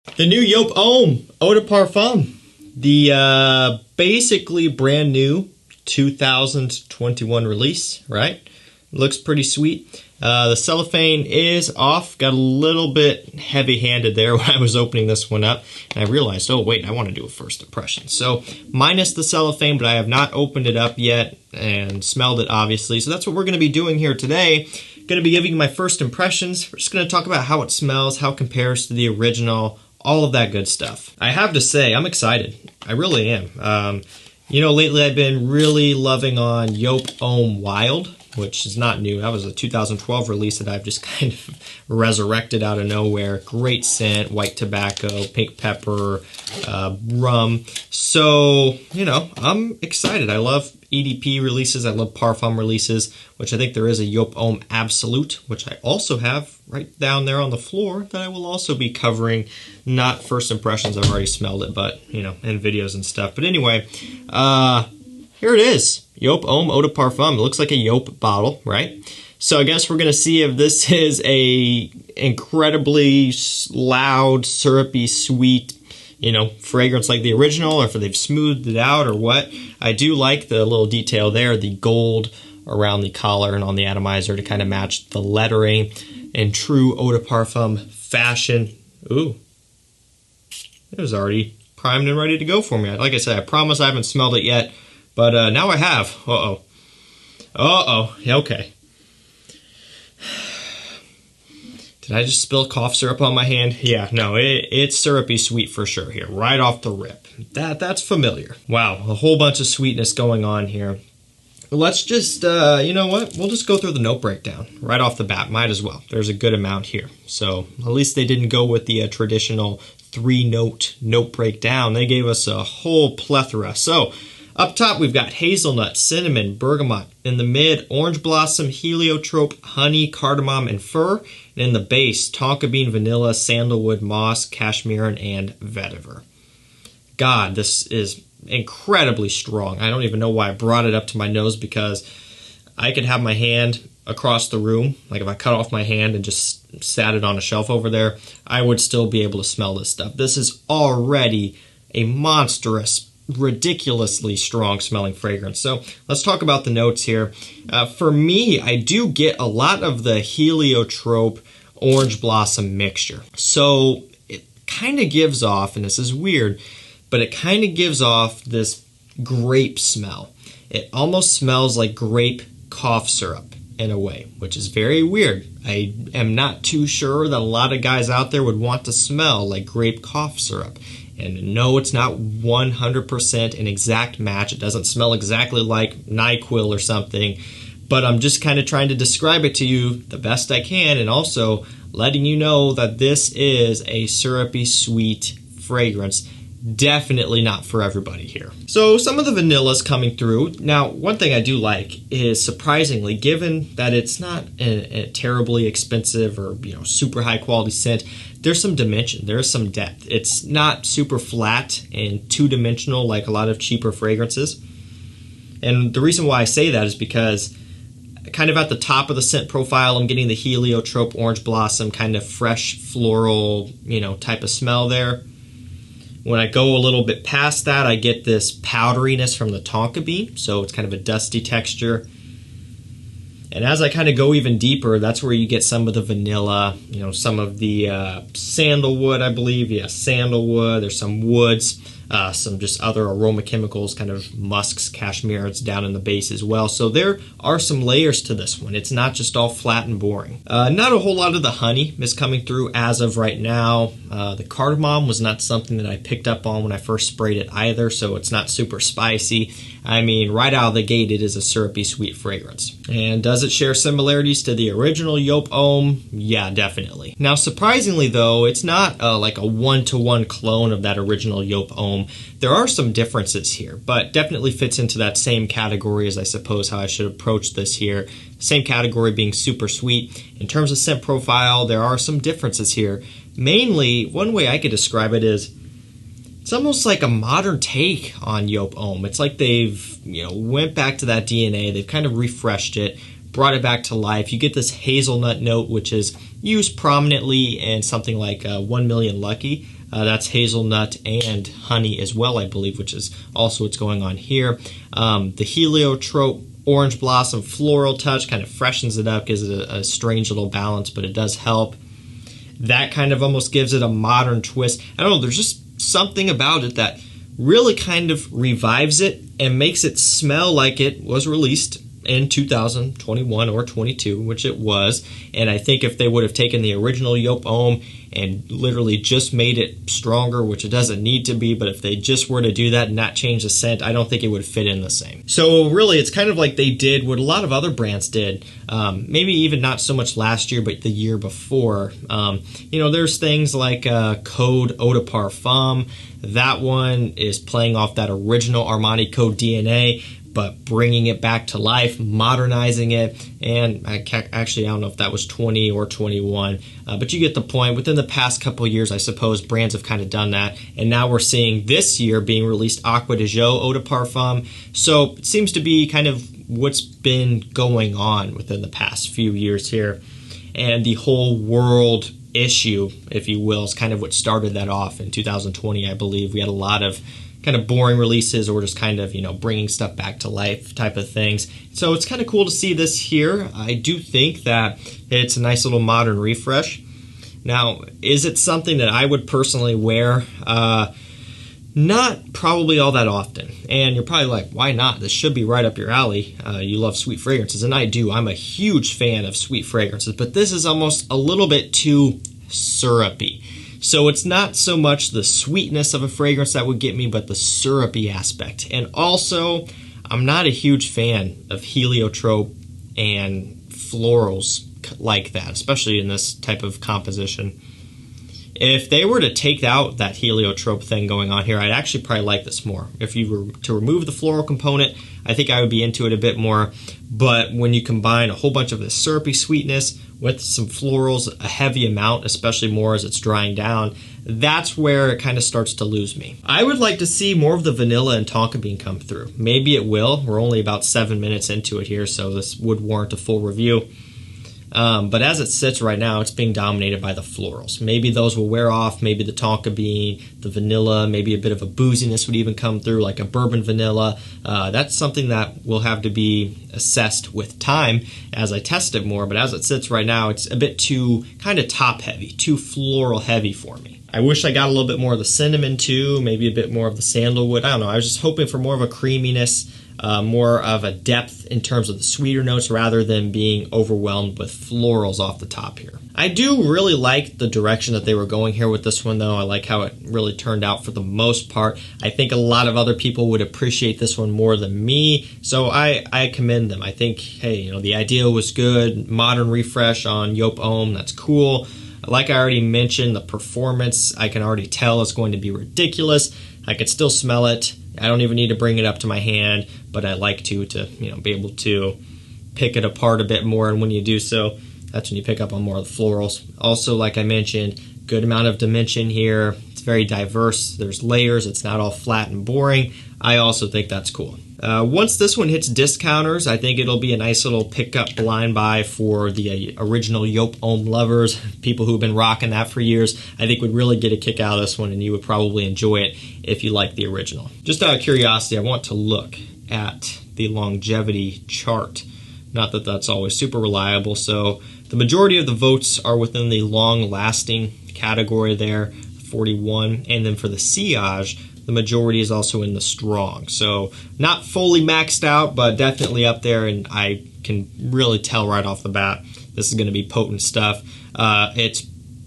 The new Joop Homme Eau de Parfum. The basically brand new 2021 release, right? Looks pretty sweet. The cellophane is off. Got a little bit heavy-handed there when I was opening this one up. And I realized, oh wait, I want to do a first impression. So minus the cellophane, but I have not opened it up yet and smelled it obviously. So that's what we're going to be doing here today. Going to be giving you my first impressions. We're just going to talk about how it smells, how it compares to the original, all of that good stuff. I have to say, I'm excited. I really am. You know, lately I've been really loving on Joop Homme Wild, which is not new. That was a 2012 release that I've just kind of resurrected out of nowhere. Great scent, white tobacco, pink pepper, rum. So, you know, I'm excited. I love EDP releases. I love Parfum releases, which I think there is a Joop Homme Absolute, which I also have right down there on the floor that I will also be covering. Not first impressions, I've already smelled it, but, you know, in videos and stuff. But anyway, here it is. Joop Homme Eau de Parfum. It looks like a Joop bottle, right? So I guess we're going to see if this is a incredibly loud, syrupy, sweet, you know, fragrance like the original, or if they've smoothed it out or what. I do like the little detail there, the gold around the collar and on the atomizer to kind of match the lettering in true Eau de Parfum fashion. Ooh, it was already primed and ready to go for me. Like I said, I promise I haven't smelled it yet, but now I have. Uh-oh. Uh-oh. Okay. Did I just spill cough syrup on my hand? Yeah, no, it's syrupy sweet for sure here, right off the rip. That's familiar. Wow, a whole bunch of sweetness going on here. Let's just, you know what? We'll just go through the note breakdown right off the bat. Might as well. There's a good amount here. So at least they didn't go with the traditional 3-note note breakdown. They gave us a whole plethora. So up top, we've got hazelnut, cinnamon, bergamot. In the mid, orange blossom, heliotrope, honey, cardamom, and fir. And in the base, tonka bean, vanilla, sandalwood, moss, cashmere, and vetiver. God, this is incredibly strong. I don't even know why I brought it up to my nose, because I could have my hand across the room. Like if I cut off my hand and just sat it on a shelf over there, I would still be able to smell this stuff. This is already a monstrous, ridiculously strong smelling fragrance. So let's talk about the notes here. For me, I do get a lot of the heliotrope orange blossom mixture. So it kind of gives off, and this is weird, but it kind of gives off this grape smell. It almost smells like grape cough syrup in a way, which is very weird. I am not too sure that a lot of guys out there would want to smell like grape cough syrup. And no, it's not 100% an exact match. It doesn't smell exactly like NyQuil or something, but I'm just kind of trying to describe it to you the best I can, and also letting you know that this is a syrupy, sweet fragrance. Definitely not for everybody here. So some of the vanilla's coming through. Now, one thing I do like is, surprisingly, given that it's not a terribly expensive or, you know, super high quality scent, there's some dimension, there's some depth. It's not super flat and two-dimensional like a lot of cheaper fragrances. And the reason why I say that is because kind of at the top of the scent profile, I'm getting the heliotrope orange blossom kind of fresh floral, you know, type of smell there. When I go a little bit past that, I get this powderiness from the tonka bean, so it's kind of a dusty texture. And as I kind of go even deeper, that's where you get some of the vanilla, you know, some of the sandalwood, I believe. Yeah, sandalwood. There's some woods, some just other aroma chemicals, kind of musks, cashmeres down in the base as well. So there are some layers to this one. It's not just all flat and boring. Not a whole lot of the honey is coming through as of right now. The cardamom was not something that I picked up on when I first sprayed it either, so it's not super spicy. I mean, right out of the gate, it is a syrupy, sweet fragrance. And does it share similarities to the original Joop Homme? Yeah, definitely. Now, surprisingly though, it's not like a one-to-one clone of that original Joop Homme. There are some differences here, but definitely fits into that same category as I suppose how I should approach this here. Same category being super sweet. In terms of scent profile, there are some differences here. Mainly, one way I could describe it is, it's almost like a modern take on Joop Homme. It's like they've, you know, went back to that DNA, they've kind of refreshed it, brought it back to life. You get this hazelnut note, which is used prominently in something like 1 Million Lucky. That's hazelnut and honey as well, I believe, which is also what's going on here. The heliotrope orange blossom floral touch kind of freshens it up, gives it a strange little balance, but it does help. That kind of almost gives it a modern twist. I don't know, there's just something about it that really kind of revives it and makes it smell like it was released in 2021 or 22, which it was. And I think if they would have taken the original Joop Homme and literally just made it stronger, which it doesn't need to be, but if they just were to do that and not change the scent, I don't think it would fit in the same. So really, it's kind of like they did what a lot of other brands did. Maybe even not so much last year, but the year before. There's things like Code Eau de Parfum. That one is playing off that original Armani Code DNA, but bringing it back to life, modernizing it, and I don't know if that was 20 or 21, but you get the point. Within the past couple of years, I suppose, brands have kind of done that, and now we're seeing this year being released Aqua de Jo Eau de Parfum, so it seems to be kind of what's been going on within the past few years here, and the whole world issue, if you will, is kind of what started that off in 2020, I believe. We had a lot of kind of boring releases or just kind of, bringing stuff back to life type of things. So it's kind of cool to see this here. I do think that it's a nice little modern refresh. Now, is it something that I would personally wear? Not probably all that often. And you're probably like, why not? This should be right up your alley. You love sweet fragrances, and I do. I'm a huge fan of sweet fragrances, but this is almost a little bit too syrupy. So it's not so much the sweetness of a fragrance that would get me, but the syrupy aspect. And also, I'm not a huge fan of heliotrope and florals like that, especially in this type of composition. If they were to take out that heliotrope thing going on here, I'd actually probably like this more. If you were to remove the floral component, I think I would be into it a bit more. But when you combine a whole bunch of this syrupy sweetness with some florals, a heavy amount, especially more as it's drying down, that's where it kind of starts to lose me. I would like to see more of the vanilla and tonka bean come through. Maybe it will. We're only about 7 minutes into it here, so this would warrant a full review. But as it sits right now, it's being dominated by the florals. Maybe those will wear off, maybe the tonka bean, the vanilla, maybe a bit of a booziness would even come through, like a bourbon vanilla. That's something that will have to be assessed with time as I test it more, but as it sits right now, it's a bit too kind of top heavy, too floral heavy for me. I wish I got a little bit more of the cinnamon too, maybe a bit more of the sandalwood. I don't know, I was just hoping for more of a creaminess, more of a depth in terms of the sweeter notes rather than being overwhelmed with florals off the top here. I do really like the direction that they were going here with this one though. I like how it really turned out for the most part. I think a lot of other people would appreciate this one more than me, so I commend them. I think, hey, the idea was good, modern refresh on Joop Homme, that's cool. Like I already mentioned, the performance, I can already tell is going to be ridiculous. I could still smell it. I don't even need to bring it up to my hand, but I like to be able to pick it apart a bit more, and when you do so, that's when you pick up on more of the florals. Also, like I mentioned, good amount of dimension here. It's very diverse. There's layers. It's not all flat and boring. I also think that's cool. Once this one hits discounters, I think it'll be a nice little pickup blind buy for the original Joop Homme lovers, people who've been rocking that for years. I think would really get a kick out of this one, and you would probably enjoy it if you like the original. Just out of curiosity, I want to look at the longevity chart. Not that that's always super reliable, so the majority of the votes are within the long-lasting category there, 41, and then for the sillage, the majority is also in the strong. So not fully maxed out, but definitely up there, and I can really tell right off the bat this is going to be potent stuff. It's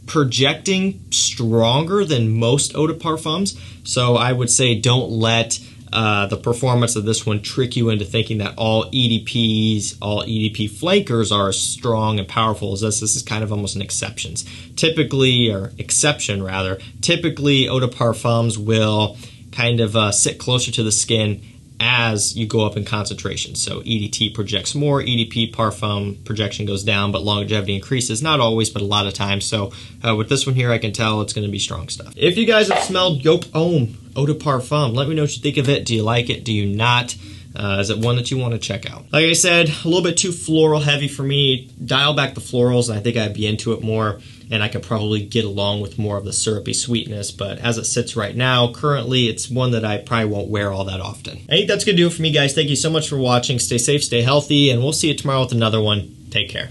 projecting stronger than most eau de parfums, so I would say don't let the performance of this one trick you into thinking that all EDP flankers are as strong and powerful as this. This is kind of almost an exception, rather. Typically, eau de parfums will kind of sit closer to the skin as you go up in concentration. So EDT projects more, EDP parfum projection goes down, but longevity increases. Not always, but a lot of times. So with this one here, I can tell it's going to be strong stuff. If you guys have smelled Joop Homme Eau de Parfum, let me know what you think of it. Do you like it? Do you not? Is it one that you want to check out? Like I said, a little bit too floral heavy for me. Dial back the florals, and I think I'd be into it more. and I could probably get along with more of the syrupy sweetness, but as it sits right now, currently, it's one that I probably won't wear all that often. I think that's going to do it for me, guys. Thank you so much for watching. Stay safe, stay healthy, and we'll see you tomorrow with another one. Take care.